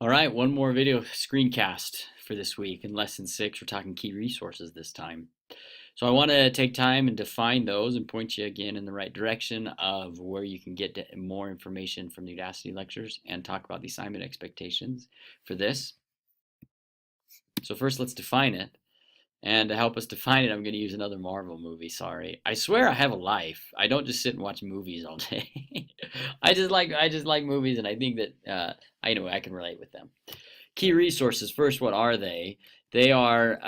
All right, one more video screencast for this week. In lesson 6, we're talking key resources this time. So I want to take time and define those and point you again in the right direction of where you can get more information from the Udacity lectures and talk about the assignment expectations for this. So first, let's define it. And to help us define it, I'm going to use another Marvel movie. Sorry, I swear I have a life. I don't just sit and watch movies all day. I just like movies, and I think that anyway, I can relate with them. Key resources. First, what are they? They are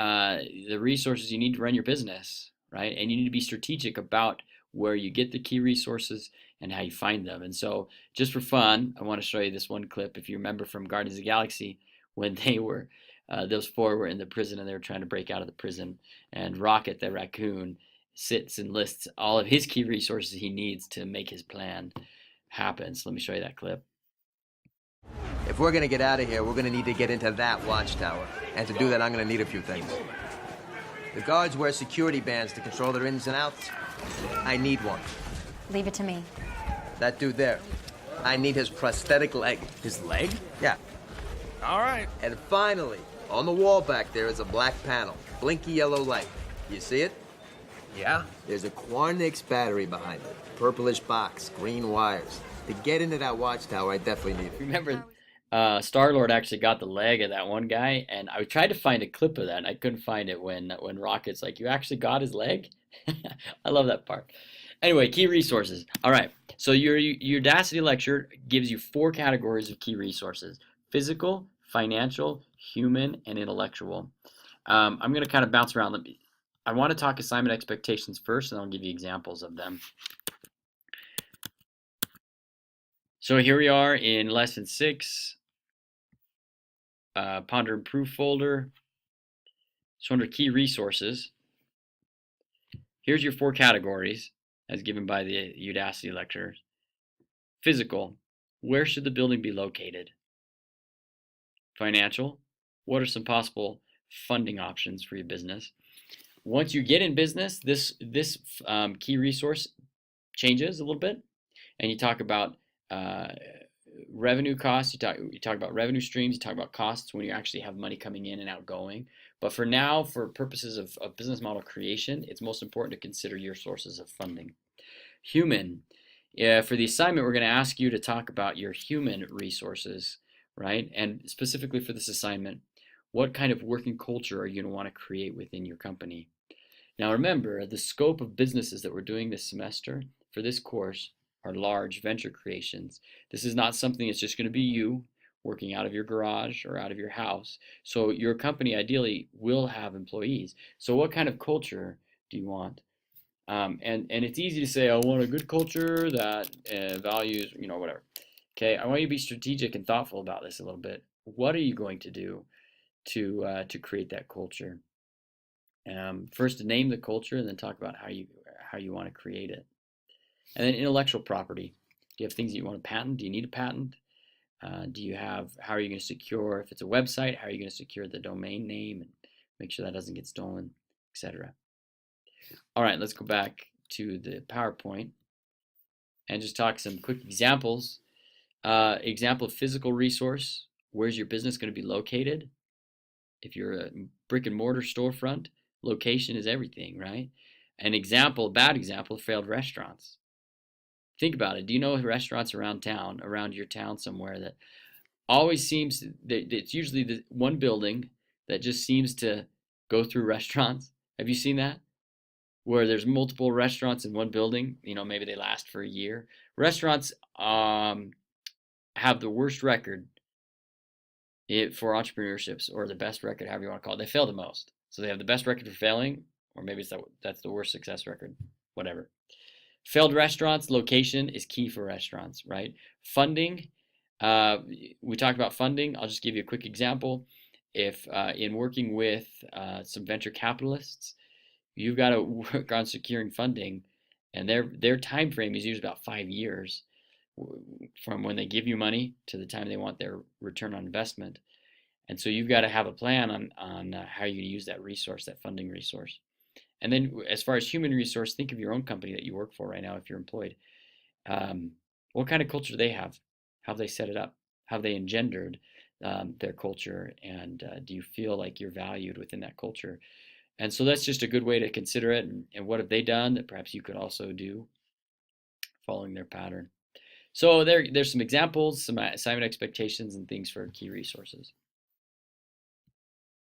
the resources you need to run your business, right? And you need to be strategic about where you get the key resources and how you find them. And so, just for fun, I want to show you this one clip. If you remember from Guardians of the Galaxy, when those four were in the prison and they were trying to break out of the prison, and Rocket the raccoon sits and lists all of his key resources he needs to make his plan happen. So let me show you that clip. If we're gonna get out of here, we're gonna need to get into that watchtower. And to do that, I'm gonna need a few things. The guards wear security bands to control their ins and outs. I need one. Leave it to me. That dude there. I need his prosthetic leg. His leg? Yeah. All right. And finally, on the wall back there is a black panel. Blinky yellow light. You see it? Yeah? There's a Quarnix battery behind it. Purplish box, green wires. To get into that watchtower, I definitely need it. Remember, Star-Lord actually got the leg of that one guy, and I tried to find a clip of that, and I couldn't find it when Rocket's like, "You actually got his leg?" I love that part. Anyway, key resources. All right, so your Udacity lecture gives you 4 categories of key resources: physical, financial, human, and intellectual. I'm going to kind of bounce around them. I want to talk assignment expectations first, and I'll give you examples of them. So here we are in lesson 6. Ponder and Proof folder. So under key resources, here's your 4 categories as given by the Udacity lecturers. Physical, where should the building be located? Financial, what are some possible funding options for your business? Once you get in business, this key resource changes a little bit, and you talk about revenue costs, you talk about revenue streams, you talk about costs when you actually have money coming in and outgoing. But for now, for purposes of business model creation, it's most important to consider your sources of funding. Human. For the assignment, we're going to ask you to talk about your human resources, right? And specifically for this assignment, what kind of working culture are you going to want to create within your company? Now remember, the scope of businesses that we're doing this semester for this course are large venture creations. This is not something that's just going to be you working out of your garage or out of your house. So your company ideally will have employees. So what kind of culture do you want? And it's easy to say, I want a good culture that values, whatever. Okay, I want you to be strategic and thoughtful about this a little bit. What are you going to do to create that culture? First, to name the culture, and then talk about how you want to create it. And then intellectual property. Do you have things that you want to patent? Do you need a patent? How are you going to secure, if it's a website, how are you going to secure the domain name and make sure that doesn't get stolen, etc. All right, let's go back to the PowerPoint and just talk some quick examples. Example of physical resource. Where's your business going to be located? If you're a brick and mortar storefront, location is everything, right? An example, bad example, failed restaurants. Think about it. Do you know restaurants around town, around your town somewhere, that always seems that it's usually the one building that just seems to go through restaurants? Have you seen that? Where there's multiple restaurants in one building, maybe they last for a year. Restaurants have the worst record for entrepreneurships, or the best record, however you want to call it. They fail the most. So they have the best record for failing, or maybe that's the worst success record, whatever. Failed restaurants, location is key for restaurants, right? Funding, we talked about funding. I'll just give you a quick example. If in working with some venture capitalists, you've got to work on securing funding, and their time frame is usually about 5 years from when they give you money to the time they want their return on investment. And so you've got to have a plan on how you use that resource, that funding resource. And then as far as human resource, think of your own company that you work for right now if you're employed. What kind of culture do they have? How have they set it up? How have they engendered their culture, and do you feel like you're valued within that culture? And so that's just a good way to consider it. And what have they done that perhaps you could also do following their pattern? So there's some examples, some assignment expectations, and things for key resources.